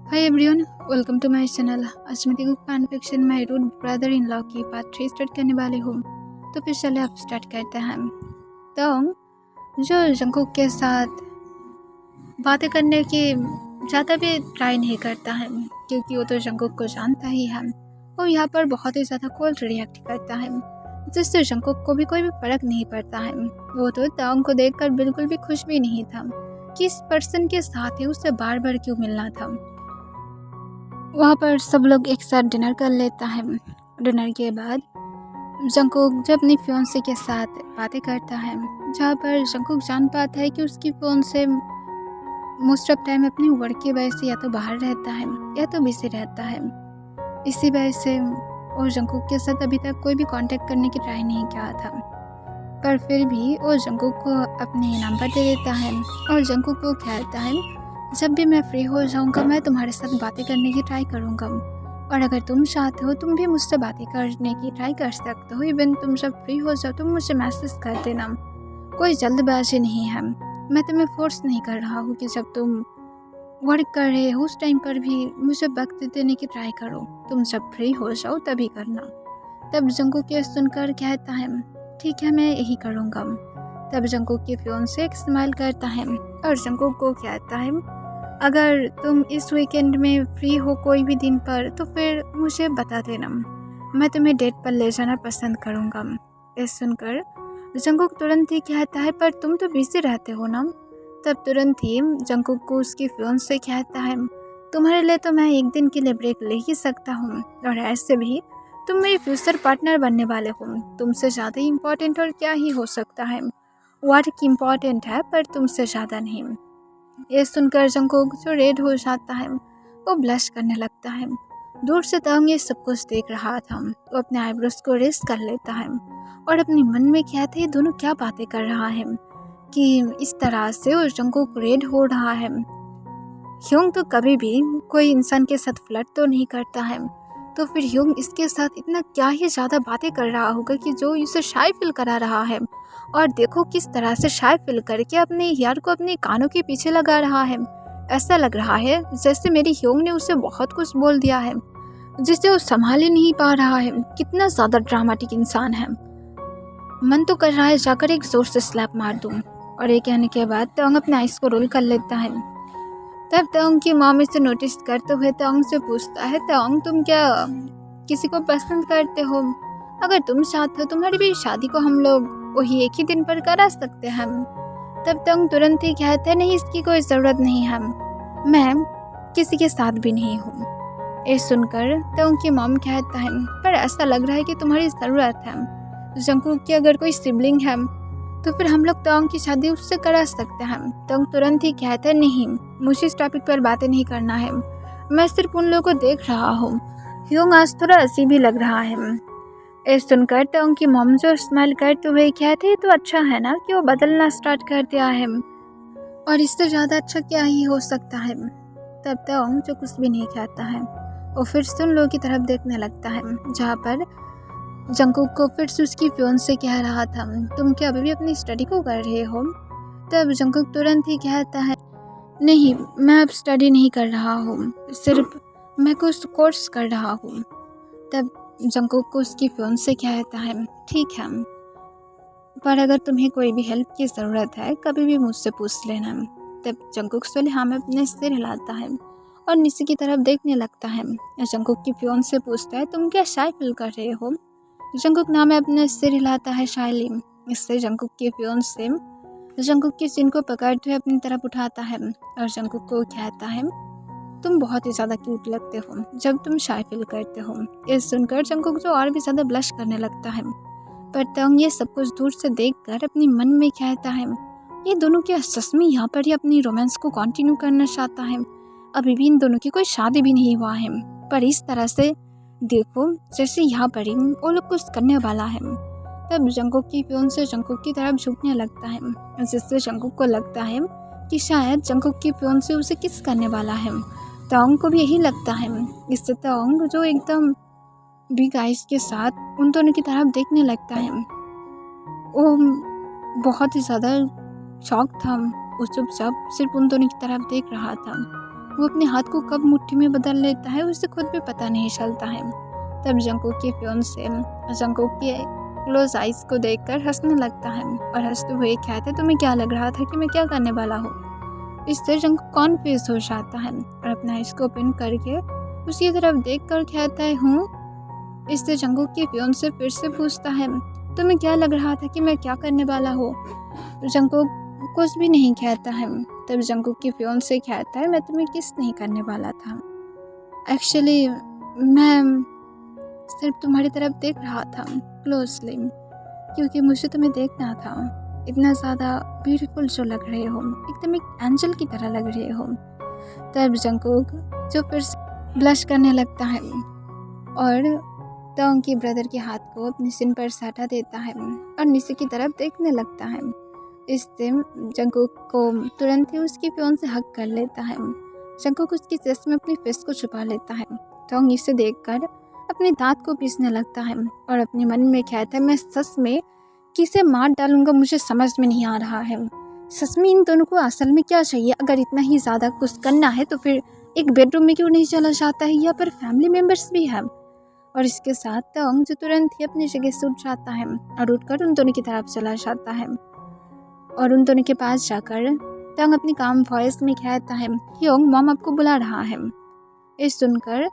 Hi everyone, welcome to my channel. आज मैं देखो fan fiction my rude brother in law की part 3 start करने वाले हूँ। तो फिर चले अब स्टार्ट करते हैं। तो जो जंकुक के साथ बातें करने की ज़्यादा भी ट्राई नहीं करता है, क्योंकि वो तो जंकुक को जानता ही है। वो यहाँ पर बहुत ही ज़्यादा कोल्ड रिएक्ट करता है, जिससे जंकुक को भी कोई भी फर्क नहीं पड़ता है। वो तो तांग को देखकर बिल्कुल भी खुश भी नहीं था कि इस पर्सन के साथ ही उसे बार बार क्यों मिलना था। वहाँ पर सब लोग एक साथ डिनर कर लेता है। डिनर के बाद जंकुक जब अपनी फियोंसे के साथ बातें करता है, जहाँ पर जंकुक जान पाता है कि उसकी फियोंसे मोस्ट ऑफ टाइम अपनी वर्क की वजह से या तो बाहर रहता है या तो बिजी रहता है। इसी वजह से और जंकुक के साथ अभी तक कोई भी कांटेक्ट करने की ट्राई नहीं किया था, पर फिर भी वो जंकुक को अपने नंबर दे देता है और जंकुक को कहता है, जब भी मैं फ्री हो जाऊंगा मैं तुम्हारे साथ बातें करने की ट्राई करूंगा, और अगर तुम चाहते हो तुम भी मुझसे बातें करने की ट्राई कर सकते हो। इवन तुम जब फ्री हो जाओ तुम मुझे मैसेज कर देना, कोई जल्दबाजी नहीं है। मैं तुम्हें फोर्स नहीं कर रहा हूँ कि जब तुम वर्क कर रहे हो उस टाइम पर भी मुझे वक्त देने की ट्राई करो, तुम जब फ्री हो जाओ तभी करना। तब जंकुक ये सुनकर कहता है, ठीक है मैं यही करूँगा। तब जंकुक की फियोंसे एक स्माइल करता है और जंकुक को कहता है, अगर तुम इस वीकेंड में फ्री हो कोई भी दिन पर तो फिर मुझे बता देना, मैं तुम्हें डेट पर ले जाना पसंद करूँगा। ये सुनकर जंकुक तुरंत ही कहता है, पर तुम तो बिजी रहते हो ना। तब तुरंत ही जंकुक को उसकी फियोंसे कहता है, तुम्हारे लिए तो मैं एक दिन के लिए ब्रेक ले ही सकता हूँ, और ऐसे भी तुम मेरी फ्यूचर पार्टनर बनने वाले हो। तुमसे ज़्यादा इम्पोर्टेंट और क्या ही हो सकता है। वर्क इम्पोर्टेंट है पर तुमसे ज़्यादा नहीं। ये सुनकर जंकुक जो रेड हो जाता है वो ब्लश करने लगता है। दूर से तंग ये सब कुछ देख रहा था। वो अपने आईब्रोज को रेस कर लेता है और अपने मन में कहते हैं दोनों क्या बातें कर रहा है कि इस तरह से वो जंकुक रेड हो रहा है। ह्योंग तो कभी भी कोई इंसान के साथ फ्लर्ट तो नहीं करता है, तो फिर ह्योंग इसके साथ इतना क्या ही ज़्यादा बातें कर रहा होगा कि जो इसे शाय फील करा रहा है। और देखो किस तरह से शाय फील करके अपने हेयर को अपने कानों के पीछे लगा रहा है। ऐसा लग रहा है जैसे मेरी ह्योंग ने उसे बहुत कुछ बोल दिया है जिसे वो संभाल ही नहीं पा रहा है। कितना ज़्यादा ड्रामेटिक इंसान है। मन तो कर रहा है जाकर एक जोर से स्लैप मार दूँ। और ये कहने के बाद तंग अपने आइस को रोल कर लेता है। तब तंग की माँ इसे नोटिस करते हुए तंग से पूछता है, तंग तुम क्या किसी को पसंद करते हो? अगर तुम चाहते हो तुम्हारी भी शादी को हम लोग वही एक ही दिन पर करा सकते हैं। तब तंग तुरंत ही कहते हैं, नहीं इसकी कोई ज़रूरत नहीं है, मैं किसी के साथ भी नहीं हूँ। ये सुनकर तंग की मॉम कहता है, पर ऐसा लग रहा है कि तुम्हारी ज़रूरत है। जंकुक की अगर कोई सिबलिंग है तो फिर हम लोग तंग की शादी उससे करा सकते हैं। तंग तुरंत ही कहता है, नहीं मुझे इस टॉपिक पर बातें नहीं करना है, मैं सिर्फ उन लोगों को देख रहा हूँ। ह्योंग आज थोड़ा अजीब भी लग रहा है। ये सुनकर तंग की मॉम जो स्माइल करते हुए कहते तो अच्छा है ना कि वो बदलना स्टार्ट कर दिया है, और इससे ज़्यादा अच्छा क्या ही हो सकता है। तब तंग जो कुछ भी नहीं कहता है वो फिर से उन लोगों की तरफ देखने लगता है, जहाँ पर जंकुक को फिर से उसकी फियोंसे कह रहा था, तुम क्या अभी भी अपनी स्टडी को कर रहे हो? तब जंकुक तुरंत ही कहता है, नहीं मैं अब स्टडी नहीं कर रहा हूँ, सिर्फ मैं कुछ कोर्स कर रहा हूँ। तब जंकुक को उसकी फियोंसे कहता है, ठीक है, पर अगर तुम्हें कोई भी हेल्प की ज़रूरत है कभी भी मुझसे पूछ लेना। तब जंकुक सुलह में अपने सिर हिलाता है और नीचे की तरफ देखने लगता है। जंकुक की फियोंसे पूछता है, तुम क्या शाय फील कर रहे हो? जंकुक नाम में अपने सिर हिलाता है शायली। इससे जंकुक की फियोंसे जंकुक की चिन को पकड़ते हुए अपनी तरफ उठाता है और जंकुक को कहता है, तुम बहुत ही ज़्यादा क्यूट लगते हो जब तुम शाय फील करते हो। ये सुनकर जंकुक जो और भी ज़्यादा ब्लश करने लगता है, पर तंग ये सब कुछ दूर से देखकर अपने मन में कहता है, ये दोनों क्या सच में यहाँ पर ही अपनी रोमांस को कंटिन्यू करना चाहता है? अभी भी इन दोनों की कोई शादी भी नहीं हुआ है, पर इस तरह से देखो जैसे यहाँ पर ही वो लोग कुछ करने वाला है। तब जंकुक की फियोंसे जंकुक की तरफ झुकने लगता है, जिससे जंकुक को लगता है कि शायद जंकुक की फियोंसे उसे किस करने वाला है। तोंग को भी यही लगता है। इससे तोंग जो एकदम बिग आइज के साथ उन दोनों की तरफ देखने लगता है। वो बहुत ही ज़्यादा शॉक था। वो चुपचाप सिर्फ उन दोनों की तरफ देख रहा था। वो अपने हाथ को कब मुट्ठी में बदल लेता है उसे खुद भी पता नहीं चलता है। तब जंगकुक के फियांसे जंगकुक के क्लोज आइज को देखकर हंसने लगता है और हंसते हुए कहता है, तुम्हें क्या लग रहा था कि मैं क्या करने वाला हूँ। इससे जंगकुक कॉन्फ्यूज हो जाता है और अपना आइज को ओपन करके उसकी तरफ देख कर कहता है हूँ। इससे जंगकुक के फियांसे फिर से पूछता है, तुम्हें क्या लग रहा था कि मैं क्या करने वाला हूँ। जंगकुक कुछ भी नहीं कहता है। तब जंगकुक के फियांसे कहता है, मैं तुम्हें किस नहीं करने वाला था। एक्चुअली मैं सिर्फ तुम्हारी तरफ देख रहा था क्लोजली, क्योंकि मुझे तुम्हें देखना था। इतना ज़्यादा ब्यूटीफुल जो लग रहे हो, एकदम एक एंजल की तरह लग रहे हो। तब जंगकुक जो फिर से ब्लश करने लगता है और तोंग के ब्रदर के हाथ को अपने सिर पर सटा देता है और नीचे की तरफ देखने लगता है। इससे जंगकुक को तुरंत ही उसकी फियांसे हक कर लेता है। जंगकुक उसकी चेस्ट में अपनी फेस को छुपा लेता है। तोंग इसे देखकर अपने दांत को पीसने लगता है और अपने मन में कहता है, मैं सच में किसे मार डालूंगा, मुझे समझ में नहीं आ रहा है। सच में इन दोनों को असल में क्या चाहिए। अगर इतना ही ज़्यादा कुछ करना है तो फिर एक बेडरूम में क्यों नहीं चला जाता है, या पर फैमिली मेम्बर्स भी हैं। और इसके साथ तोंग जो तुरंत ही अपनी जगह से उठ जाता है और उठकर उन दोनों की तरफ चला जाता है और उन दोनों के पास जाकर तोंग अपनी काम वॉइस में कहता है, ह्योंग मॉम आपको बुला रहा है। ये सुनकर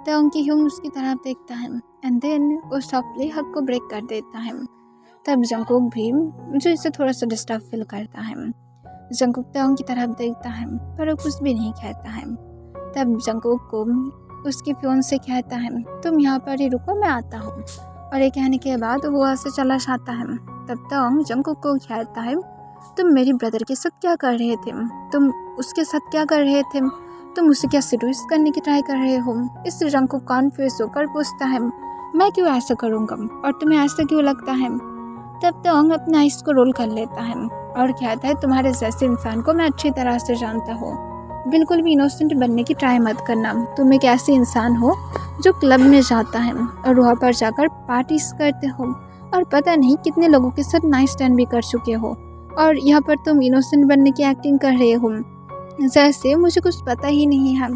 तोंग की ह्योंग उसकी तरफ देखता है एंड देन वो सॉफ्टली हक को ब्रेक कर देता है। तब जंगकुक भी जो इसे थोड़ा सा डिस्टर्ब फील करता है। जंगकुक तोंग की तरफ देखता है पर वो कुछ भी नहीं कहता है। तब जंगकुक को उसके फियांसे कहता है, तुम यहाँ पर ही रुको, मैं आता हूँ। और ये कहने के बाद वो वहाँ से चला जाता है। तब तोंग जंगकुक को कहता है, तुम मेरी ब्रदर के साथ क्या कर रहे थे, तुम उसके साथ क्या कर रहे थे, तुम उसे क्या सीड्यूस करने की ट्राई कर रहे हो। इससे जंगकुक कॉन्फ्यूज होकर पूछता है, मैं क्यों ऐसा करूँगा और तुम्हें ऐसा क्यों लगता है। तब तोंग अपना आइस को रोल कर लेता है और कहता है, तुम्हारे जैसे इंसान को मैं अच्छी तरह से जानता हूँ, बिल्कुल भी इनोसेंट बनने की ट्राई मत करना। तुम एक ऐसे इंसान हो जो क्लब में जाता है और वहाँ पर जाकर पार्टीज करते हो और पता नहीं कितने लोगों के साथ नाइट स्टैंड भी कर चुके हो, और यहाँ पर तुम इनोसेंट बनने की एक्टिंग कर रहे हो जैसे मुझे कुछ पता ही नहीं है।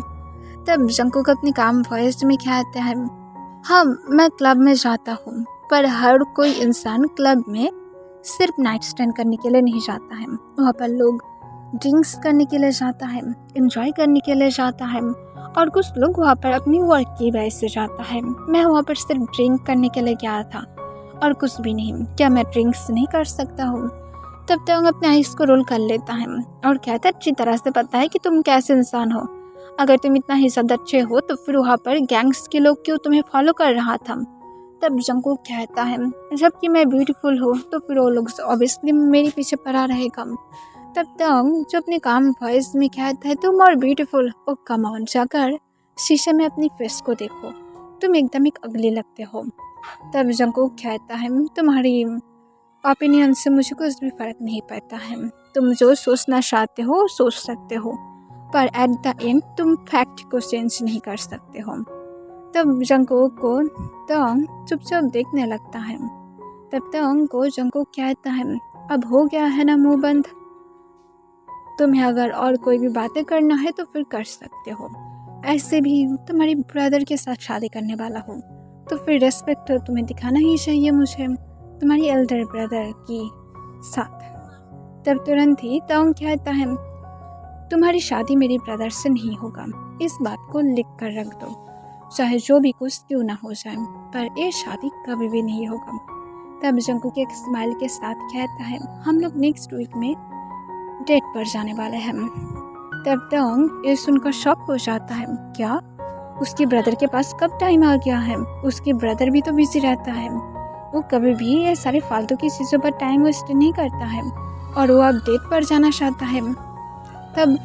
तब जंगकुक अपनी काम वॉइस में कहता है, हाँ मैं क्लब में जाता हूँ, पर हर कोई इंसान क्लब में सिर्फ नाइट स्टैंड करने के लिए नहीं जाता है। वहाँ पर लोग ड्रिंक्स करने के लिए जाता है, एंजॉय करने के लिए जाता है, और कुछ लोग वहाँ पर अपनी वर्क की वजह से जाता है। मैं वहाँ पर सिर्फ ड्रिंक करने के लिए गया था और कुछ भी नहीं। क्या मैं ड्रिंक्स नहीं कर सकता हूँ। तब तक अपने आइस को रोल कर लेता है और कहता है, अच्छी तरह से पता है कि तुम कैसे इंसान हो। अगर तुम इतना ही ज़्यादा अच्छे हो तो फिर वहाँ पर गैंग्स के लोग क्यों तुम्हें फॉलो कर रहा था। तब जंगकुक कहता है, जबकि मैं ब्यूटीफुल हूँ तो फिर वो लोग ऑब्वियसली मेरे पीछे पड़ा रहेगा। तब तक जो अपने काम वॉइस में कहता है, तुम और ब्यूटीफुल, ओ कम ऑन, जाकर शीशे में अपनी फेस को देखो, तुम एकदम एक अगली लगते हो। तब जंगकुक कहता है, तुम्हारी ओपिनियन से मुझे कुछ भी फ़र्क नहीं पड़ता है। तुम जो सोचना चाहते हो सोच सकते हो, पर एट द एंड तुम फैक्ट को चेंज नहीं कर सकते हो। तब जंगकुक को तोंग चुपचाप देखने लगता है। तब तोंग को जंगकुक कहता है, अब हो गया है ना मुंह बंद, तुम्हें अगर और कोई भी बातें करना है तो फिर कर सकते हो। ऐसे भी तुम्हारी ब्रदर के साथ शादी करने वाला हो तो फिर रेस्पेक्ट तो तुम्हें दिखाना ही चाहिए मुझे, तुम्हारी एल्डर ब्रदर की साथ। तब तुरंत ही तोंग कहता है, तुम्हारी शादी मेरे ब्रदर से नहीं होगा, इस बात को लिख कर रख दो, चाहे जो भी कुछ क्यों ना हो जाए, पर ये शादी कभी भी नहीं होगा। तब जंगकुक एक स्माइल के साथ कहता है, हम लोग नेक्स्ट वीक में डेट पर जाने वाले हैं। तब तोंग ये सुनकर शॉक हो जाता है, क्या उसके ब्रदर के पास कब टाइम आ गया है। उसके ब्रदर भी तो बिजी रहता है, वो कभी भी ये सारे फालतू की चीज़ों पर टाइम वेस्ट नहीं करता है, और वो अब डेट पर जाना चाहता है। तब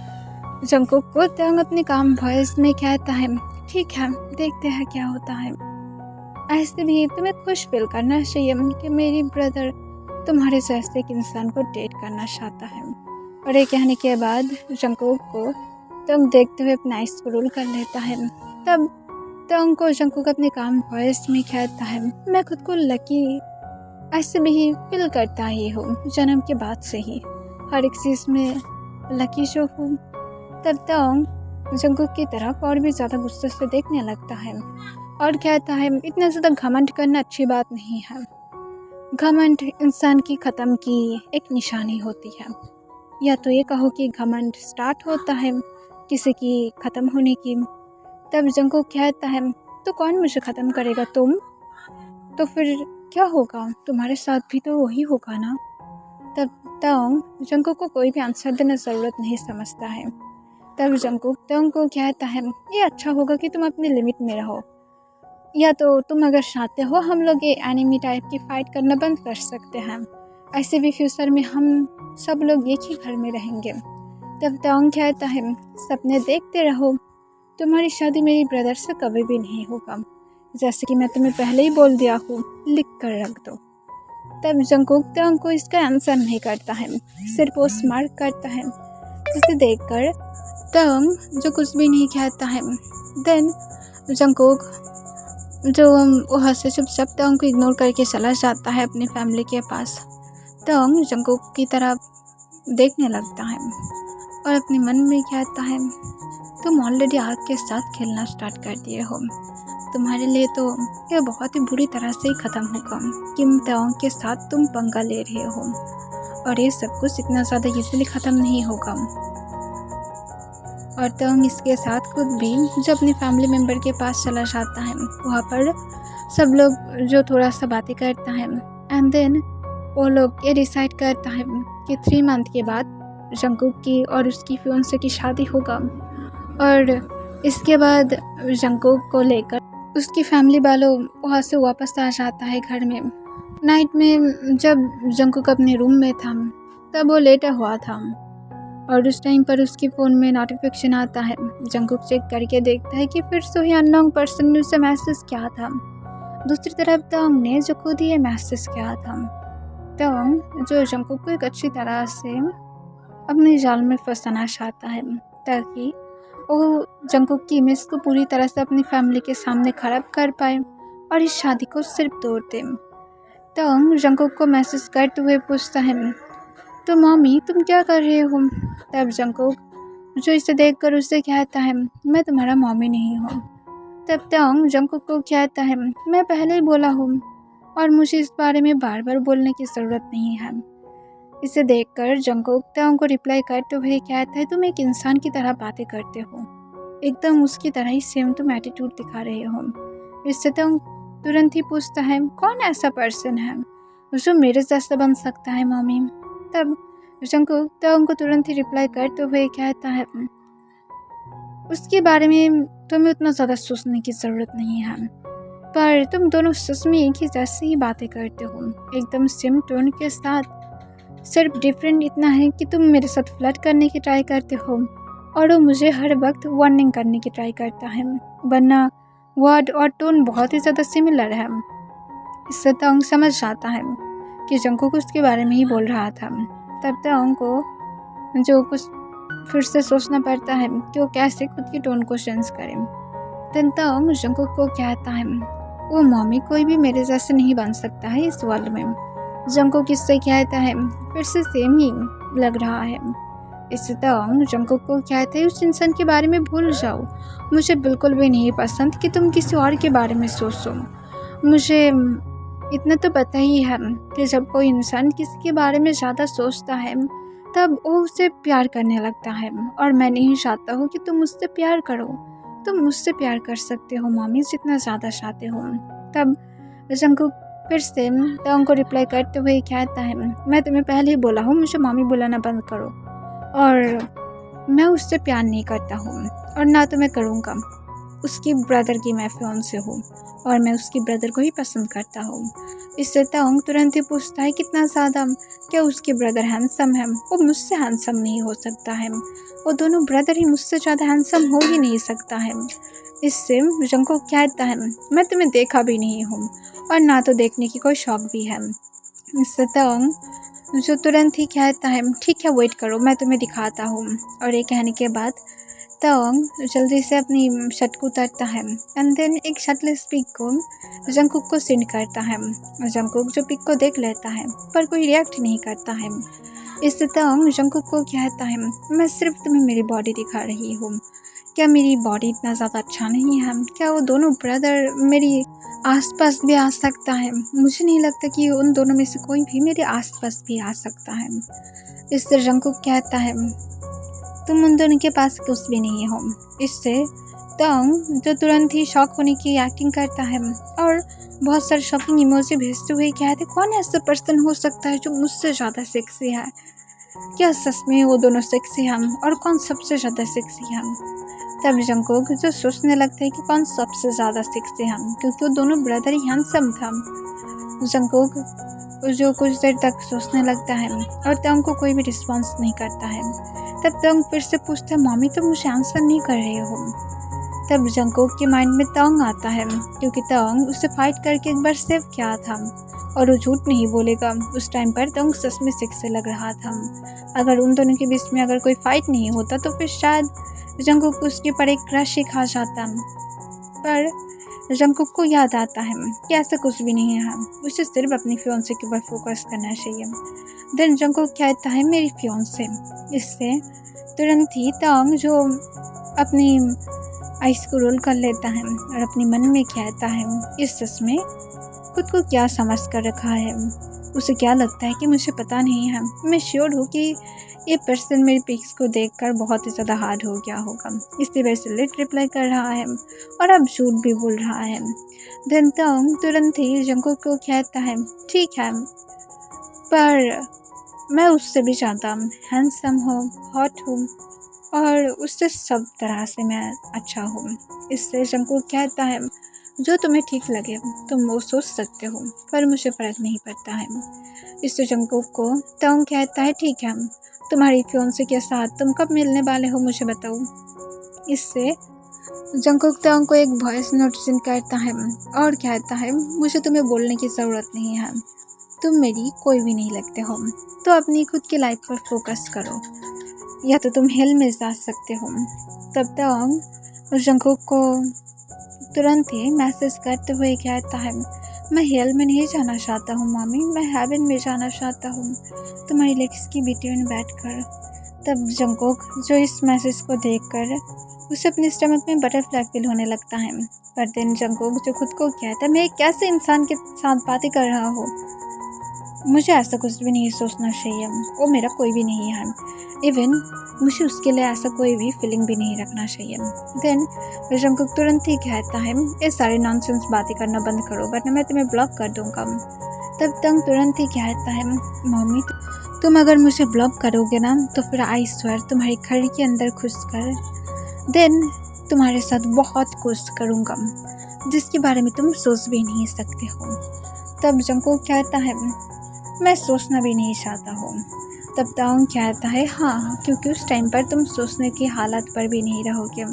जंगकुक को तोंग अपने काम वॉइस में कहता है, ठीक है देखते हैं क्या होता है। ऐसे भी तुम्हें खुश फील करना चाहिए कि मेरी ब्रदर तुम्हारे जैसे एक इंसान को डेट करना चाहता है। और ये कहने के बाद जंगकुक को तोंग देखते हुए अपना आइस को रोल कर लेता है। तब तोंग को जंगकुक अपने काम वॉइस में कहता है, मैं खुद को लकी ऐसे भी फील करता ही हूँ, जन्म के बाद से ही हर एक चीज़ में लकी जो हूँ। तब तोंग जंगकुक की तरफ और भी ज़्यादा गुस्से से देखने लगता है और कहता है इतना ज़्यादा घमंड करना अच्छी बात नहीं है। घमंड इंसान की ख़त्म की एक निशानी होती है, या तो ये कहो कि घमंड स्टार्ट होता है किसी की ख़त्म होने की। तब जंगकुक कहता है तो कौन मुझे ख़त्म करेगा, तुम? तो फिर क्या होगा, तुम्हारे साथ भी तो वही होगा ना। तब तोंग जंगकुक को कोई भी आंसर देने ज़रूरत नहीं समझता है। तब जंगकुक तोंग को कहता है ये अच्छा होगा कि तुम अपने लिमिट में रहो, या तो तुम अगर चाहते हो हम लोग ये एनिमी टाइप की फ़ाइट करना बंद कर सकते हैं, ऐसे भी फ्यूचर में हम सब लोग एक ही घर में रहेंगे। तब तोंग कहता है सपने देखते रहो, तुम्हारी शादी मेरी ब्रदर से कभी भी नहीं होगा, जैसे कि मैं तुम्हें पहले ही बोल दिया हूँ, लिख कर रख दो। तब जंगकुक तोंग को इसका आंसर नहीं करता है, सिर्फ वो स्मार्ट करता है, जिसे देखकर तोंग जो कुछ भी नहीं कहता है। देन जंगकुक जो वहाँ से चुपचाप तोंग को इग्नोर करके चला जाता है अपनी फैमिली के पास। तोंग जंगकुक की तरफ देखने लगता है और अपने मन में कहता है तुम ऑलरेडी आग के साथ खेलना स्टार्ट कर दिए हो, तुम्हारे लिए तो यह बहुत ही बुरी तरह से ही ख़त्म होगा। किम तोंग के साथ तुम पंगा ले रहे हो और ये सब कुछ इतना ज़्यादा इजीली ख़त्म नहीं होगा। और तोंग इसके साथ खुद भी जो अपनी फैमिली मेम्बर के पास चला जाता है, वहाँ पर सब लोग जो थोड़ा सा बातें करता है एंड देन वो लोग ये डिसाइड करता है कि 3 मंथ के बाद जंगकुक की और उसकी फियांसे की शादी होगा। और इसके बाद जंगकुक को लेकर उसकी फैमिली वालों वहाँ से वापस आ जाता है घर में। नाइट में जब जंगकुक अपने रूम में था तब वो लेटा हुआ था और उस टाइम पर उसके फ़ोन में नोटिफिकेशन आता है। जंगकुक चेक करके देखता है कि फिर से ही अननोन पर्सन ने उसे मैसेज किया था। दूसरी तरफ तोंग ने जो खुद ही मैसेज किया था। तोंग जो जंगकुक को एक अच्छी तरह से अपने जाल में फंसाना चाहता है ताकि वो जंगकुक की इमेज को पूरी तरह से अपनी फैमिली के सामने खराब कर पाए और इस शादी को सिर्फ तोड़ दे। तोंग जंगकुक को मैसेज करते हुए पूछता है तो मम्मी तुम क्या कर रहे हो? तब जंगकुक जो इसे देखकर उससे कहता है मैं तुम्हारा मम्मी नहीं हूँ। तब तोंग जंगकुक को कहता है मैं पहले ही बोला हूँ और मुझे इस बारे में बार बार बोलने की ज़रूरत नहीं है। इसे देखकर जंगकुक तोंग को रिप्लाई करते हुए कहता है तुम एक इंसान की तरह बातें करते हो, एकदम उसकी तरह ही सेम तुम एटीट्यूड दिखा रहे हो। इससे तोंग तुरंत ही पूछता है कौन ऐसा पर्सन है जो मेरे जैसा बन सकता है मम्मी? तब जंगकुक तोंग को तुरंत ही रिप्लाई करते हुए कहता है उसके बारे में तुम्हें उतना ज़्यादा सोचने की ज़रूरत नहीं है, पर तुम दोनों सच में एक ही जैसी ही बातें करते हो, एकदम सेम टोन के साथ। सिर्फ डिफरेंट इतना है कि तुम मेरे साथ फ्लर्ट करने की ट्राई करते हो और वो मुझे हर वक्त वार्निंग करने की ट्राई करता है, वरना वर्ड और टोन बहुत ही ज़्यादा सिमिलर है। इससे तोंग समझ जाता है कि जंगकुक उसके बारे में ही बोल रहा था। तब तोंग को जो कुछ फिर से सोचना पड़ता है कि वो कैसे खुद की टोन को चेंज करे। तब तोंग जंगकुक को कहता है वो मम्मी कोई भी मेरे जैसे नहीं बन सकता है इस वर्ल्ड में। जंगकुक इससे कहता है फिर से सेम ही लग रहा है। इससे तोंग जंगकुक को कहता है उस इंसान के बारे में भूल जाओ, मुझे बिल्कुल भी नहीं पसंद कि तुम किसी और के बारे में सोचो। मुझे इतना तो पता ही है कि जब कोई इंसान किसी के बारे में ज़्यादा सोचता है तब वो उसे प्यार करने लगता है, और मैं नहीं चाहता हूँ कि तुम मुझसे प्यार करो। तुम मुझसे प्यार कर सकते हो मम्मी जितना ज़्यादा चाहते हो। तब जंगकुक फिर से तोंग को रिप्लाई करते हुए कहता है मैं तुम्हें पहले ही बोला हूँ मुझे मम्मी बुलाना बंद करो, और मैं उससे प्यार नहीं करता हूँ और ना तो मैं करूँगा। उसकी ब्रदर की मैं फियांसे हूँ और मैं उसकी ब्रदर को ही पसंद करता हूँ। इससे तोंग तुरंत ही पूछता है कितना ज़्यादा, क्या उसके ब्रदर हैंडसम है? वो मुझसे हैंडसम नहीं हो सकता है, वो दोनों ब्रदर ही मुझसे ज़्यादा हैंडसम हो ही नहीं सकता है। इससे जंगकुक कहता है मैं तुम्हें देखा भी नहीं हूँ और ना तो देखने की कोई शौक भी है। इससे तोंग जो तुरंत ही कहता है ठीक है वेट करो मैं तुम्हें दिखाता हूँ, और ये कहने के बाद तोंग जल्दी से अपनी शर्ट को उतारता है एंड देन एक शर्टलेस पिक को जंगकुक को सेंड करता है। जंगकुक जो पिक को देख लेता है पर कोई रिएक्ट नहीं करता है। इससे तोंग जंगकुक को कहता है मैं सिर्फ तुम्हें मेरी बॉडी दिखा रही हूँ, क्या मेरी बॉडी इतना ज़्यादा अच्छा नहीं है? क्या वो दोनों ब्रदर मेरी आसपास भी आ सकता है? मुझे नहीं लगता कि उन दोनों में से कोई भी मेरे आसपास भी आ सकता है। इससे जंगकुक कहता है, तुम उन दोनों के पास कुछ भी नहीं हो। इससे तंग जो तुरंत ही शॉक होने की एक्टिंग करता है और बहुत सारे शॉकिंग इमोजी भेजते हुए कहते, कौन ऐसा पर्सन हो सकता है जो मुझसे ज़्यादा सेक्सी है? क्या सच में वो दोनों सेक्सी हैं और कौन सबसे ज़्यादा सेक्सी है? तब जंगकुक जो सोचने लगता है कि कौन सबसे ज़्यादा सेक्सी है, क्योंकि वो दोनों ब्रदर ही हैंडसम था। जंगकुक जो कुछ देर तक सोचने लगता है और तंग को कोई भी रिस्पॉन्स नहीं करता है। तब तंग फिर से पूछता है, मम्मी तुम मुझे आंसर नहीं कर रहे हो। तब जंगकुक के माइंड में तंग आता है, क्योंकि तंग उससे फाइट करके एक बार सेव किया था और वो झूठ नहीं बोलेगा। उस टाइम पर तंग सच में सेक्सी लग रहा था। अगर उन दोनों के बीच में अगर कोई फाइट नहीं होता तो फिर शायद जंगकुक उसके ऊपर एक क्रश ही खा जाता। पर जंगकुक को याद आता है कि ऐसा कुछ भी नहीं है, उसे सिर्फ अपनी फियांसे के ऊपर फोकस करना चाहिए। देन जंगकुक कहता है, मेरी फियांसे। इससे तुरंत ही तंग जो अपनी आइस को रोल कर लेता है और अपने मन में कहता है, इस सच में खुद को क्या समझ कर रखा है। उसे क्या लगता है कि मुझे पता नहीं है। मैं श्योर हूँ कि ये पर्सन मेरे पिक्स को देखकर बहुत ही ज़्यादा हार्ड हो गया होगा, इसलिए वैसे लेट रिप्लाई कर रहा है और अब झूठ भी बोल रहा है। देन तंग तुरंत ही जंगकुक को कहता है, ठीक है, पर मैं उससे भी ज़्यादा हैंडसम हूँ, हॉट हूँ और उससे सब तरह से मैं अच्छा हूँ। इससे जंगकुक कहता है, जो तुम्हें ठीक लगे तुम वो सोच सकते हो, पर मुझे फ़र्क नहीं पड़ता है। इससे जंगकुक को तंग कहता है, ठीक है, तुम्हारी फियांसे के साथ तुम कब मिलने वाले हो मुझे बताओ। इससे जंगकुक तंग को एक वॉइस नोट सेंड करता है और कहता है, मुझे तुम्हें बोलने की ज़रूरत नहीं है, तुम मेरी कोई भी नहीं लगते हो, तो अपनी खुद की लाइफ पर फोकस करो या तो तुम हेल में जा सकते हो। तब तंग जंगकुक को तुरंत ही मैसेज करते हुए कहता है, मैं हेल में नहीं जाना चाहता हूँ मम्मी, मैं हेवन में जाना चाहता हूँ, तुम्हारी लेग्स की बीच बैठकर। तब जंगकुक जो इस मैसेज को देखकर उसे अपने स्टमक में बटरफ्लाई फील होने लगता है। पर दिन जंगकुक जो खुद को कहता है, मैं एक कैसे इंसान के साथ बातें कर रहा हूँ, मुझे ऐसा कुछ भी नहीं सोचना चाहिए, वो मेरा कोई भी नहीं है, इवन मुझे उसके लिए ऐसा कोई भी फीलिंग भी नहीं रखना चाहिए। देन जंगकुक तुरंत ही कहता है, ये सारे नॉनसेंस बातें करना बंद करो वरना मैं तुम्हें ब्लॉक कर दूंगा। तब तंग तुरंत ही कहता है, मम्मी तुम अगर मुझे ब्लॉक करोगे ना तो फिर आई स्वेयर तुम्हारी घर के अंदर घुसकर देन तुम्हारे साथ बहुत कुछ करूँगा जिसके बारे में तुम सोच भी नहीं सकते हो। तब जंगकुक कहता है, मैं सोचना भी नहीं चाहता हूँ। तब तंग कहता है, हाँ, क्योंकि उस टाइम पर तुम सोचने की हालत पर भी नहीं रहोगे,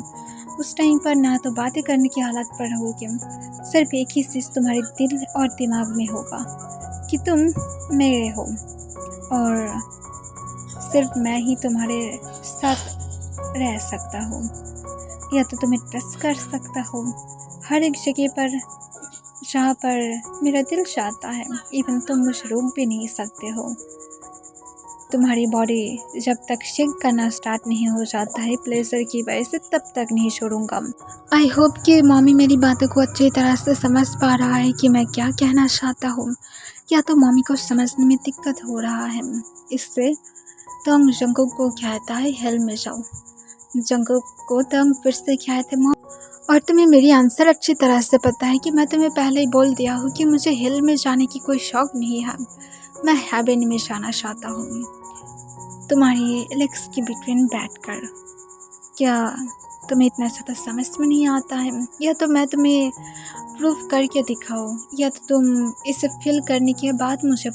उस टाइम पर ना तो बातें करने की हालत पर रहोगे, सिर्फ एक ही चीज़ तुम्हारे दिल और दिमाग में होगा कि तुम मेरे हो और सिर्फ मैं ही तुम्हारे साथ रह सकता हूँ या तो तुम्हें ट्रस्ट कर सकता हूँ हर एक जगह पर जहाँ पर मेरा दिल चाहता है, इवन तुम मुझे रोक भी नहीं सकते हो। तुम्हारी बॉडी जब तक शेक करना स्टार्ट नहीं हो जाता है प्लेजर की वजह से, तब तक नहीं छोड़ूंगा। आई होप कि मम्मी मेरी बातों को अच्छी तरह से समझ पा रहा है कि मैं क्या कहना चाहता हूँ, या तो मम्मी को समझने में दिक्कत हो रहा है। इससे तंग जंगकुक को कहता है, हेल में जाओ। जंगकुक को तंग फिर से कहते, मॉम और तुम्हें मेरी आंसर अच्छी तरह से पता है कि मैं तुम्हें पहले ही बोल दिया हूँ कि मुझे हिल में जाने की कोई शौक़ नहीं है, मैं हेवन में जाना चाहता हूँ तुम्हारी लेग्स के बिटवीन बैठकर। क्या तुम्हें इतना ज़्यादा समझ में नहीं आता है, या तो मैं तुम्हें प्रूफ करके दिखाऊँ, या तो तुम इसे फील करने के बाद मुझे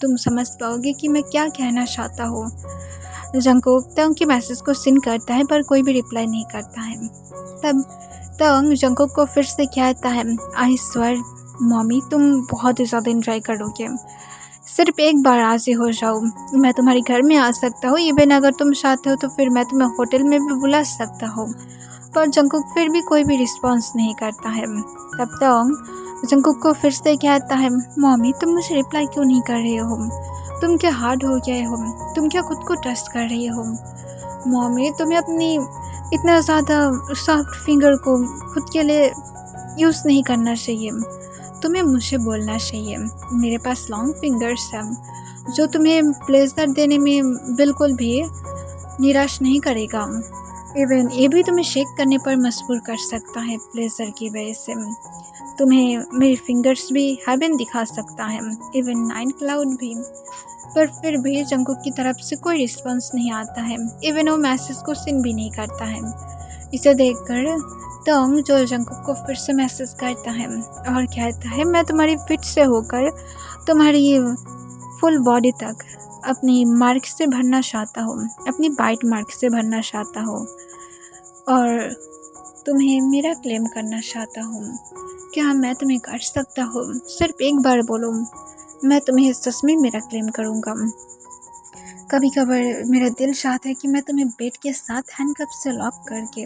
तुम समझ पाओगे कि मैं क्या कहना चाहता हूँ। जंगकुक तंग के मैसेज को सीन करता है पर कोई भी रिप्लाई नहीं करता है। तब तंग जंगकुक को फिर से कहता है, आई स्वेयर मम्मी तुम बहुत ही ज़्यादा एंजॉय करोगे, सिर्फ एक बार राज़ी हो जाओ, मैं तुम्हारे घर में आ सकता हूँ, इवन अगर तुम चाहते हो तो फिर मैं तुम्हें होटल में भी बुला सकता हूँ। पर जंगकुक फिर भी कोई भी रिस्पॉन्स नहीं करता है। तब तंग जंगकुक को फिर से कहता है, मम्मी तुम मुझे रिप्लाई क्यों नहीं कर रहे हो, तुम क्या हार्ड हो गए हो, तुम क्या खुद को ट्रस्ट कर रही हो, मम्मी तुम्हें अपनी इतना ज़्यादा सॉफ्ट फिंगर को खुद के लिए यूज़ नहीं करना चाहिए। तुम्हें मुझे बोलना चाहिए, मेरे पास लॉन्ग फिंगर्स हैं जो तुम्हें प्लेज़र देने में बिल्कुल भी निराश नहीं करेगा। इवन ये भी तुम्हें शेक करने पर मजबूर कर सकता है प्लेज़र की वजह से। तुम्हें मेरे फिंगर्स भी हेवन दिखा सकता है, इवन नाइन क्लाउड भी। पर फिर भी जंगकुक की तरफ से कोई रिस्पॉन्स नहीं आता है, इवन वो मैसेज को सीन भी नहीं करता है। इसे देखकर तोंग जो जंगकुक को फिर से मैसेज करता है और कहता है, मैं तुम्हारी फिट से होकर तुम्हारी फुल बॉडी तक अपनी मार्क से भरना चाहता हूँ, अपनी बाइट मार्क से भरना चाहता हूँ और तुम्हें मेरा क्लेम करना चाहता हूँ। क्या मैं तुम्हें कर सकता हूँ? सिर्फ एक बार बोलो, मैं तुम्हें सच में मेरा क्लेम करूँगा। कभी कभार मेरा दिल चाहता है कि मैं तुम्हें बेड के साथ हैंडकफ से लॉक करके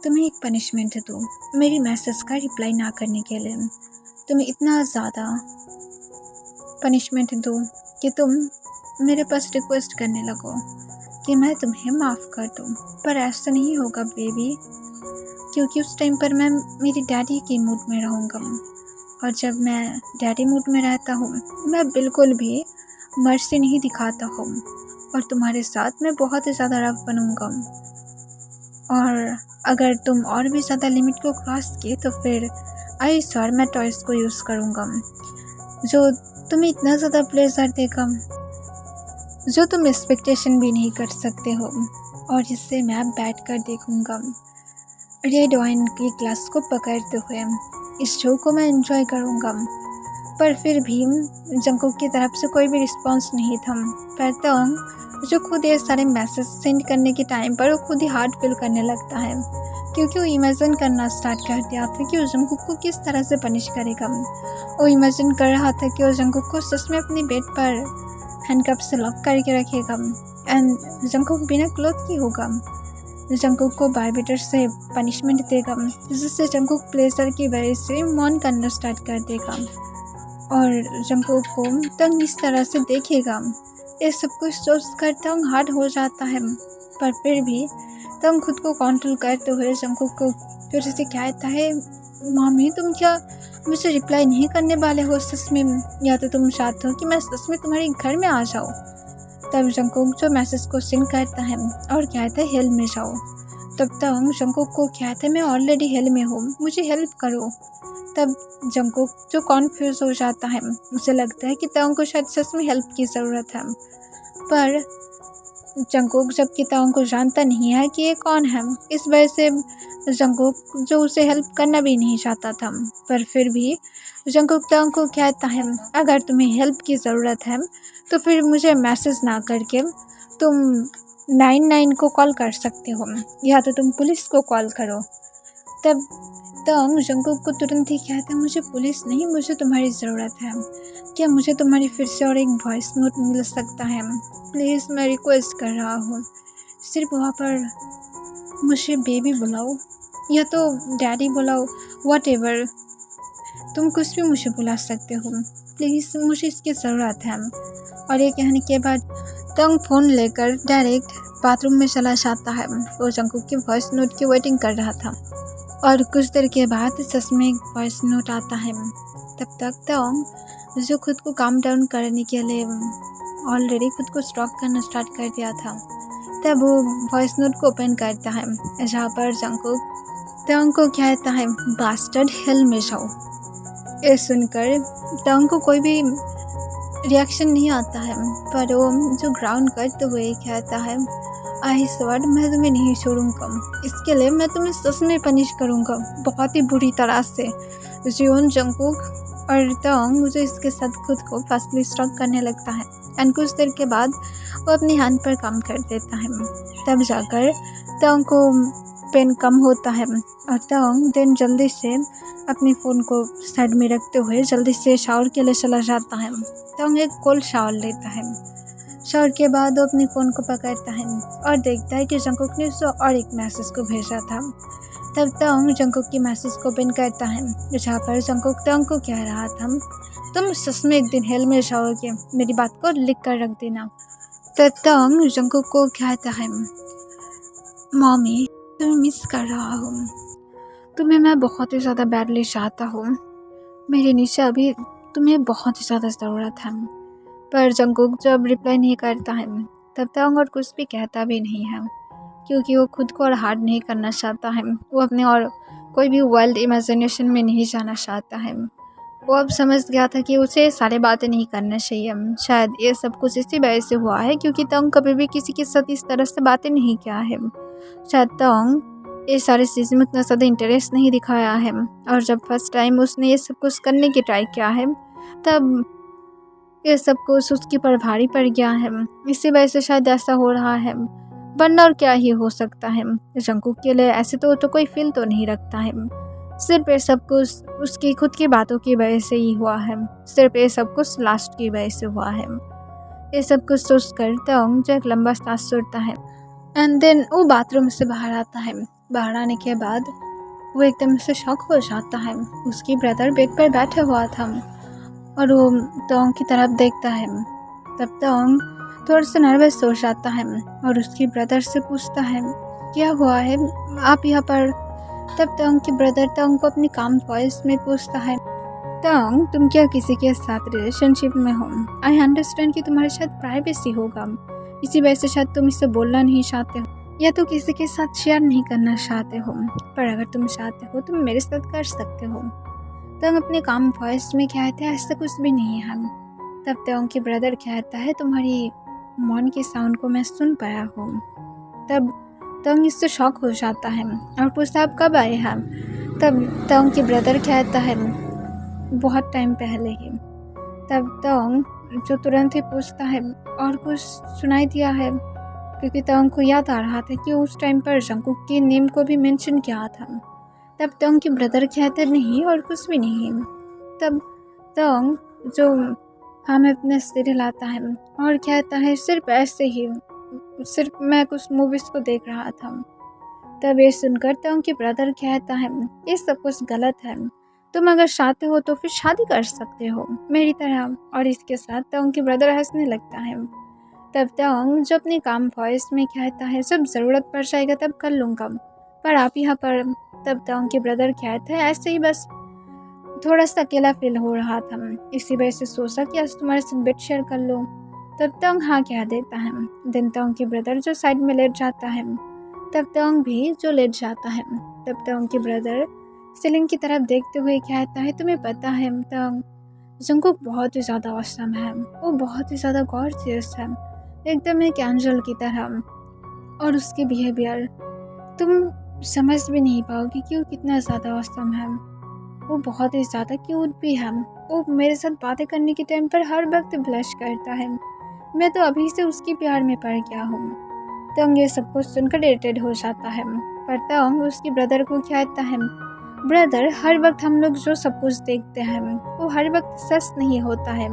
तुम्हें एक पनिशमेंट दूँ, मेरी मैसेज का रिप्लाई ना करने के लिए। तुम्हें इतना ज़्यादा पनिशमेंट दूँ कि तुम मेरे पास रिक्वेस्ट करने लगो कि मैं तुम्हें माफ़ कर दूँ। पर ऐसा नहीं होगा बेबी, क्योंकि उस टाइम पर मैं मेरी डैडी के मूड में रहूँगा और जब मैं डैडी मूड में रहता हूँ मैं बिल्कुल भी मर्जी नहीं दिखाता हूँ और तुम्हारे साथ मैं बहुत ही ज़्यादा रफ बनूँगा। और अगर तुम और भी ज़्यादा लिमिट को क्रॉस किए तो फिर आई श्योर मैं टॉयज़ को यूज़ करूँगा जो तुम्हें इतना ज़्यादा प्लेजर देगा जो तुम एक्सपेक्टेशन भी नहीं कर सकते हो, और इससे मैं बैठ कर देखूँगा रेड वाइन की ग्लास को पकड़ते हुए। इस शो को मैं एंजॉय करूँगा। पर फिर भी जंगकुक की तरफ से कोई भी रिस्पांस नहीं था। पर तोंग जो खुद ये सारे मैसेज सेंड करने के टाइम पर वो खुद ही हार्ड फील करने लगता है, क्योंकि वो इमेजिन करना स्टार्ट कर दिया था कि वो जंगकुक को किस तरह से पनिश करेगा। वो इमेजिन कर रहा था कि वो जंगकुक को सच में अपने बेड पर हैंडकफ से लॉक करके रखेगा एंड जंगकुक बिना क्लोथ की होगा। जंगकुक को बारबीटर से पनिशमेंट देगा जिससे जंगकुक प्लेजर की वजह से मौन करना स्टार्ट कर देगा और जंगकुक को तंग इस तरह से देखेगा। ये सब कुछ सोच कर तंग हार्ड हो जाता है, पर फिर भी तंग खुद को कंट्रोल करते हुए जंगकुक को फिर से कहता है, मामी तुम क्या मुझे रिप्लाई नहीं करने वाले हो सच में, या तो तुम चाहते हो कि मैं सच में तुम्हारे घर में आ जाऊँ। तब जंगकुक जो मैसेज को सेंड करता है और कहता है हेल में जाओ। तब तंग जंगकुक को कहता है मैं ऑलरेडी हेल में हूँ, मुझे हेल्प करो। तब जंगकुक जो कॉन्फ्यूज हो जाता है, उसे लगता है कि तंग को शायद सच में हेल्प की ज़रूरत है। पर जंगकुक जबकि तंग को जानता नहीं है कि ये कौन है, इस वजह से जंगकुक जो उसे हेल्प करना भी नहीं चाहता था। पर फिर भी जंगकुक तंग को कहता है अगर तुम्हें हेल्प की ज़रूरत है तो फिर मुझे मैसेज ना करके तुम 99 को कॉल कर सकते हो या तो तुम पुलिस को कॉल करो। तब तंग जंगकुक को तुरंत ही कहता है मुझे पुलिस नहीं, मुझे तुम्हारी ज़रूरत है। क्या मुझे तुम्हारी फिर से और एक वॉइस नोट मिल सकता है? प्लीज़ मैं रिक्वेस्ट कर रहा हूँ, सिर्फ वहाँ पर मुझे बेबी बुलाओ या तो डैडी बुलाओ, व्हाटएवर, तुम कुछ भी मुझे बुला सकते हो, प्लीज़ मुझे इसकी ज़रूरत है। और ये कहने के बाद तंग फ़ोन लेकर डायरेक्ट बाथरूम में चला जाता है। वो जंगकुक की वॉइस नोट की वेटिंग कर रहा था और कुछ देर के बाद सच में एक वॉइस नोट आता है। तब तक तंग जो खुद को काम डाउन करने के लिए ऑलरेडी खुद को स्टॉक करना स्टार्ट कर दिया था, तब वो वॉइस नोट को ओपन करता है जहाँ पर जंगकुक तंग को कहता है बास्टर्ड हेल में जाओ। ये सुनकर तंग को कोई भी रिएक्शन नहीं आता है, पर वो जो ग्राउंड करते हुए कहता है आई स्वर्ड मैं तुम्हें नहीं छोड़ूंगा, इसके लिए मैं तुम्हें सच में पनिश करूंगा बहुत ही बुरी तरह से। जियोन जंगकुक और तंग मुझे इसके साथ खुद को फास्टली स्ट्रक करने लगता है एंड कुछ देर के बाद वो अपनी हैंड पर काम कर देता है। तब जाकर तंग को पेन कम होता है और तंग देन जल्दी से अपने फ़ोन को साइड में रखते हुए जल्दी से शावर के लिए चला जाता है। तंग एक कोल्ड शावर लेता है। शावर के बाद वो अपने फ़ोन को पकड़ता है और देखता है कि जंगकुक ने उसे और एक मैसेज को भेजा था। तब तंग जंगकुक की मैसेज को ओपन करता है जहाँ पर जंगकुक तंग को कह रहा था तुम सच में एक दिन हेल में जाओगे, मेरी बात को लिख कर रख देना। तब तंग जंगकुक को कहता है मम्मी, तुम्हें मिस कर रहा हूँ। तुम्हें मैं बहुत ही ज़्यादा बैडली चाहता हूँ। मेरी निशा अभी तुम्हें बहुत ही ज़्यादा ज़रूरत है। पर जंगकुक जब रिप्लाई नहीं करता है तब तक और कुछ भी कहता भी नहीं है, क्योंकि वो खुद को और हार्ड नहीं करना चाहता है। वो अपने और कोई भी वर्ल्ड इमेजिनेशन में नहीं जाना चाहता है। वो अब समझ गया था कि उसे सारे बातें नहीं करना चाहिए। शायद ये सब कुछ इसी वजह से हुआ है क्योंकि तंग कभी भी किसी के साथ इस तरह से बातें नहीं किया है। शायद तंग ये सारी चीज़ें में उतना ज़्यादा इंटरेस्ट नहीं दिखाया है, और जब फर्स्ट टाइम उसने ये सब कुछ करने की ट्राई किया है तब ये सब कुछ उसके ऊपर भारी पड़ गया है। इसी वजह से शायद ऐसा हो रहा है, वरना और क्या ही हो सकता है। जंगकुक के लिए ऐसे तो कोई फील तो नहीं रखता है। सिर्फ ये सब कुछ उसकी खुद की बातों की वजह से ही हुआ है। सिर्फ ये सब कुछ लास्ट की वजह से हुआ है। ये सब कुछ सोचकर तंग जो एक लंबा सांस छोड़ता है एंड देन वो बाथरूम से बाहर आता है। बाहर आने के बाद वो एकदम से शॉक हो जाता है। उसकी ब्रदर बेड पर बैठा हुआ था और वो तोंग की तरफ देखता है। तब तोंग थोड़ा सा नर्वस हो जाता है और उसकी ब्रदर से पूछता है, क्या हुआ है आप यहाँ पर? तब तोंग की ब्रदर तोंग को अपनी काम वॉइस में पूछता है, तोंग तुम क्या किसी के साथ रिलेशनशिप में हो? आई अंडरस्टैंड कि तुम्हारे साथ प्राइवेसी होगा, इसी वजह से शायद तुम इससे बोलना नहीं चाहते हो या तो किसी के साथ शेयर नहीं करना चाहते हो, पर अगर तुम चाहते हो तुम मेरे साथ कर सकते हो। तंग अपने काम वॉइस में कहते हैं, ऐसा कुछ भी नहीं है हम। तब तंग के ब्रदर कहता है, तुम्हारी मौन के साउंड को मैं सुन पाया हूँ। तब तंग इससे शॉक हो जाता है और पूछता आप कब आए हैं? तब तंग के ब्रदर कहता है, बहुत टाइम पहले ही। तब तंग जो तुरंत ही पूछता है, और कुछ सुनाई दिया है? क्योंकि तंग को याद आ रहा था कि उस टाइम पर जंगकुक के नेम को भी मेंशन किया था। तब तंग के ब्रदर कहते नहीं और कुछ भी नहीं। तब तंग जो हमें अपने सिर हिलाता है और कहता है, सिर्फ ऐसे ही, सिर्फ मैं कुछ मूवीज़ को देख रहा था। तब ये सुनकर तंग के ब्रदर कहता है, ये सब कुछ गलत है, तुम अगर चाहते हो तो फिर शादी कर सकते हो मेरी तरह। और इसके साथ तंग के ब्रदर हंसने लगता है। तब तंग जो अपनी काम वॉइस में कहता है, जब ज़रूरत पड़ जाएगा तब कर लूँगा, पर आप यहाँ पर। तब तंग के ब्रदर कहते हैं, ऐसे ही बस थोड़ा सा अकेला फील हो रहा था, इसी वजह से सोचा कि आज तुम्हारे साथ बेड शेयर कर लो। तब तंग हाँ कह देता है। दिन तंग के ब्रदर जो साइड में लेट जाता है, तब तंग भी जो लेट जाता है। तब तंग के ब्रदर सीलिंग की तरफ देखते हुए कहता है, तुम्हें पता है तंग, जंगकुक बहुत ही ज़्यादा औसम है, वो बहुत ही ज़्यादा गॉर्जियस है, एकदम एक एंजल की तरह। और उसकी बिहेवियर तुम समझ भी नहीं पाओगी कि वो कितना ज़्यादा औसम है। वो बहुत ही ज़्यादा क्यूट भी है। वो मेरे साथ बातें करने के टाइम पर हर वक्त ब्लश करता है। मैं तो अभी से उसके प्यार में पड़ गया हूँ। तंग ये सब कुछ सुनकर इरिटेट हो जाता है, पर तंग उसके ब्रदर को कहता है, ब्रदर हर वक्त हम लोग जो सब कुछ देखते हैं वो हर वक्त सच नहीं होता है,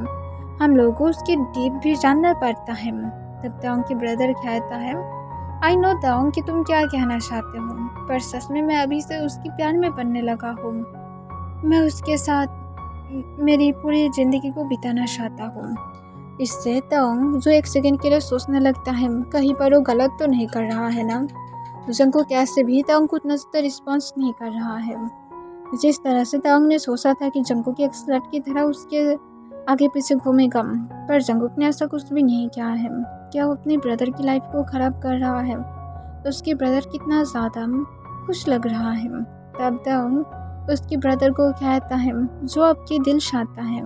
हम लोगों को उसकी डीप भी जानना पड़ता है। तब तंग के ब्रदर कहता है, आई नो तंग कि तुम क्या कहना चाहते हो, पर सच में मैं अभी से उसके प्यार में पड़ने लगा हूँ। मैं उसके साथ मेरी पूरी ज़िंदगी को बिताना चाहता हूँ। इससे तंग जो एक सेकंड के लिए सोचने लगता है, कहीं पर वो गलत तो नहीं कर रहा है ना। जंगकुक कैसे भी तंग को उतना ज़्यादा रिस्पॉन्स नहीं कर रहा है। जिस तरह से तंग ने सोचा था कि जंगकुक की एक स्लट की तरह उसके आगे पीछे घूमेगा, पर जंगकुक ने ऐसा कुछ भी नहीं किया है। क्या वो अपने ब्रदर की लाइफ को ख़राब कर रहा है? तो उसके ब्रदर कितना ज़्यादा खुश लग रहा है। तब तंग उसके ब्रदर को कहता है, जो आपके दिल चाहता है,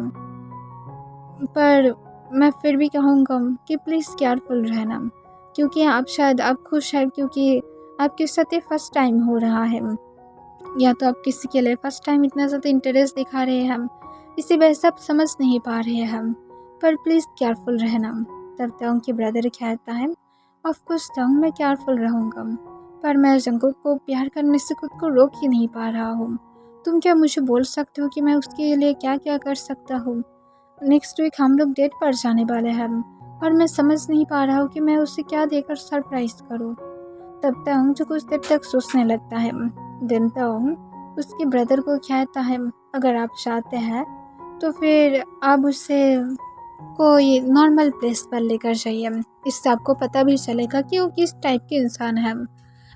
पर मैं फिर भी कहूँगा कि प्लीज़ केयरफुल रहना, क्योंकि आप शायद आप खुश हैं क्योंकि आपके साथ ये फर्स्ट टाइम हो रहा है, या तो आप किसी के लिए फर्स्ट टाइम इतना ज़्यादा इंटरेस्ट दिखा रहे हैं, इसी वजह से आप समझ नहीं पा रहे हैं, पर प्लीज़ केयरफुल रहना। तब तंग के ब्रदर कहता है, ऑफकोर्स तंग मैं केयरफुल रहूँगा, पर मैं जंगकुक को प्यार करने से खुद को रोक ही नहीं पा रहा हूँ। तुम क्या मुझे बोल सकते हो कि मैं उसके लिए क्या क्या कर सकता हूँ? नेक्स्ट वीक हम लोग डेट पर जाने वाले हैं और मैं समझ नहीं पा रहा हूँ कि मैं उसे क्या देकर सरप्राइज़ करूँ। तब तंग जो कुछ देर तक सोचने लगता है। दिन तंग उसके ब्रदर को कहता है, अगर आप चाहते हैं तो फिर आप उसे कोई नॉर्मल प्लेस पर लेकर जाइए, इससे आपको पता भी चलेगा कि वो किस टाइप के इंसान है।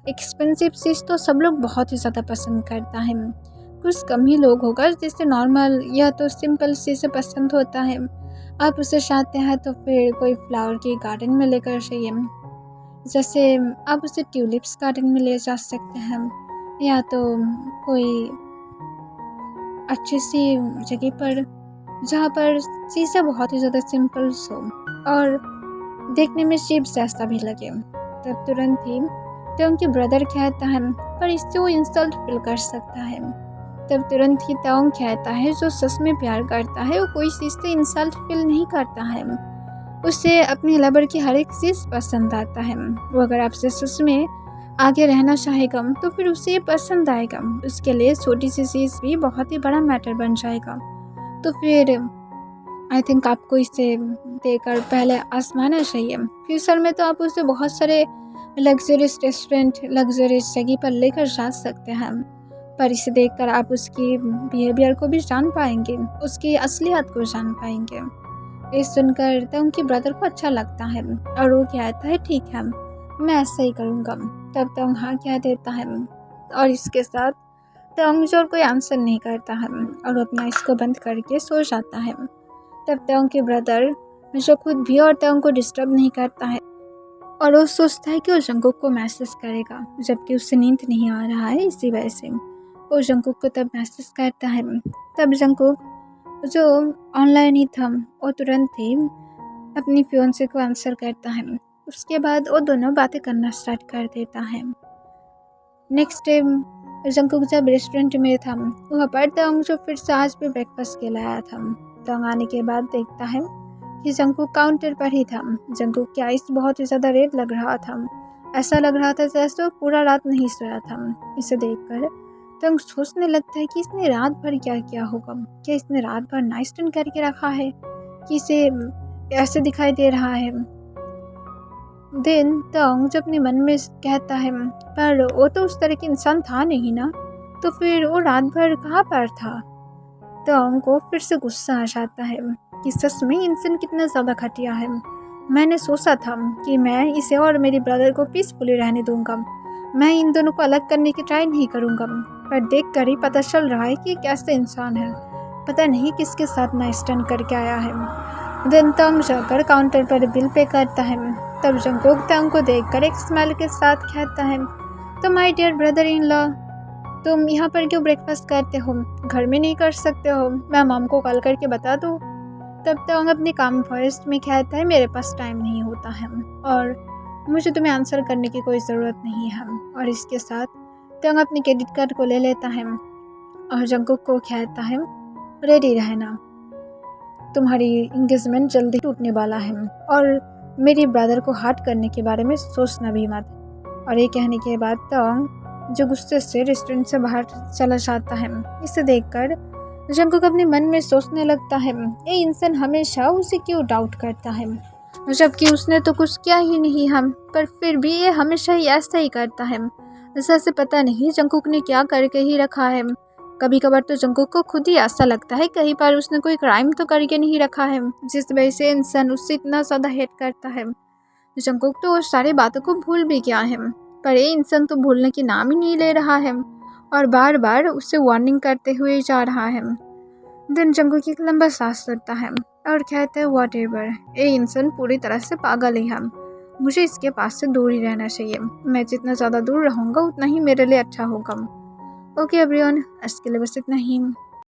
एक्सपेंसिव चीज़ तो सब लोग बहुत ही ज़्यादा पसंद करता है। कुछ कम ही लोग होगा जिसे नॉर्मल या तो सिंपल चीज़ें पसंद होता है। आप उसे चाहते हैं तो फिर कोई फ्लावर के गार्डन में लेकर जाइए, जैसे आप उसे ट्यूलिप्स गार्डन में ले जा सकते हैं, या तो कोई अच्छी सी जगह पर जहाँ पर चीज़ें बहुत ही ज़्यादा सिंपल हो और देखने में चीप जैसा भी लगे। तब तुरंत ही तो उनके ब्रदर कहता है, पर इससे वो इंसल्ट फील कर सकता है। तब तुरंत ही ताओंग कहता है, जो सच में प्यार करता है वो कोई चीज़ से इंसल्ट फील नहीं करता है, उसे अपने लवर की हर एक चीज़ पसंद आता है। वो अगर आपसे सच में आगे रहना चाहेगा तो फिर उसे ये पसंद आएगा, उसके लिए छोटी सी चीज़ भी बहुत ही बड़ा मैटर बन जाएगा। तो फिर आई थिंक आपको इसे देकर पहले आजमाना चाहिए। फ्यूचर में तो आप उसे बहुत सारे लग्जरियस रेस्टोरेंट, लग्जरियस जगह पर लेकर जा सकते हैं, पर इसे देखकर आप उसकी बिहेवियर को भी जान पाएंगे, उसकी असलियत को जान पाएंगे। ये सुनकर तो उनके ब्रदर को अच्छा लगता है और वो कहता है, ठीक है मैं ऐसा ही करूँगा। तब तो हाँ कह देता है और इसके साथ तोंग जो कोई आंसर नहीं करता है और अपना इसको बंद करके सो जाता है। तब तोंग के ब्रदर जो खुद भी और तोंग को डिस्टर्ब नहीं करता है और वो सोचता है कि वो जंगकुक को मैसेज करेगा, जबकि उससे नींद नहीं आ रहा है, इसी वजह से वो जंगकुक को तब मैसेज करता है। तब जंगकुक जो ऑनलाइन ही था वो तुरंत ही अपनी फियोंसे को आंसर करता है। उसके बाद वो दोनों बातें करना स्टार्ट कर देता है। नेक्स्ट टाइम जंगकुक जब रेस्टोरेंट में था वहाँ पर तोंग जो फिर से आज भी ब्रेकफास्ट के लिए आया था। तोंग आने के बाद देखता है कि जंगकुक काउंटर पर ही था। जंगकुक की आइस बहुत ही ज़्यादा रेड लग रहा था, ऐसा लग रहा था जैसे वो पूरा रात नहीं सोया था। इसे देखकर तोंग सोचने लगता है कि इसने रात भर क्या किया होगा, क्या इसने रात भर नाइट स्टैंड करके रखा है कि इसे ऐसे दिखाई दे रहा है। दिन तोंग जब अपने मन में कहता है, पर वो तो उस तरह के इंसान था नहीं ना, तो फिर वो रात भर कहाँ पर था। तोंग को फिर से गुस्सा आ जाता है कि सच में इंसान कितना ज़्यादा घटिया है। मैंने सोचा था कि मैं इसे और मेरे ब्रदर को पीसफुली रहने दूंगा, मैं इन दोनों को अलग करने की ट्राई नहीं करूंगा, पर देख कर ही पता चल रहा है कि कैसे इंसान है, पता नहीं किसके साथ नाइट स्टैंड करके आया है। दिन तोंग जाकर काउंटर पर बिल पे करता है। तब जंगकुक तोंग को देखकर एक स्माइल के साथ कहता है, तो my dear brother in law, तुम यहाँ पर क्यों ब्रेकफास्ट करते हो, घर में नहीं कर सकते हो, मैं मॉम को कॉल करके बता दूँ। तब तोंग अपने काम वॉइस में कहता है, मेरे पास टाइम नहीं होता है और मुझे तुम्हें आंसर करने की कोई ज़रूरत नहीं है। और इसके साथ तोंग अपने क्रेडिट कार्ड को ले लेता है और जंगकुक को कहता है, रेडी रहना, तुम्हारी इंगेजमेंट जल्दी टूटने वाला है और मेरे ब्रदर को हर्ट करने के बारे में सोचना भी मत। और ये कहने के बाद तोंग जो गुस्से से रेस्टोरेंट से बाहर चला जाता है। इसे देखकर जंगकुक अपने मन में सोचने लगता है, ये इंसान हमेशा उसे क्यों डाउट करता है, जबकि उसने तो कुछ किया ही नहीं हम, पर फिर भी ये हमेशा ही ऐसा ही करता है, जैसे पता नहीं जंगकुक ने क्या करके ही रखा है। कभी कभार तो जंगकुक को खुद ही ऐसा लगता है कहीं पर उसने कोई क्राइम तो करके नहीं रखा है, जिस वजह से इंसान उससे इतना ज़्यादा हेट करता है। जंगकुक तो वो सारी बातों को भूल भी गया है, पर ये इंसान तो भूलने की नाम ही नहीं ले रहा है और बार बार उससे वार्निंग करते हुए जा रहा है। दिन जंगकुक एक लंबा सांस लेता है और कहता है, वॉट एवर, ये इंसान पूरी तरह से पागल ही है, मुझे इसके पास से दूर ही रहना चाहिए, मैं जितना ज़्यादा दूर रहूँगा उतना ही मेरे लिए अच्छा होगा। ओके एवरीवन, आज के लिए बस इतना ही।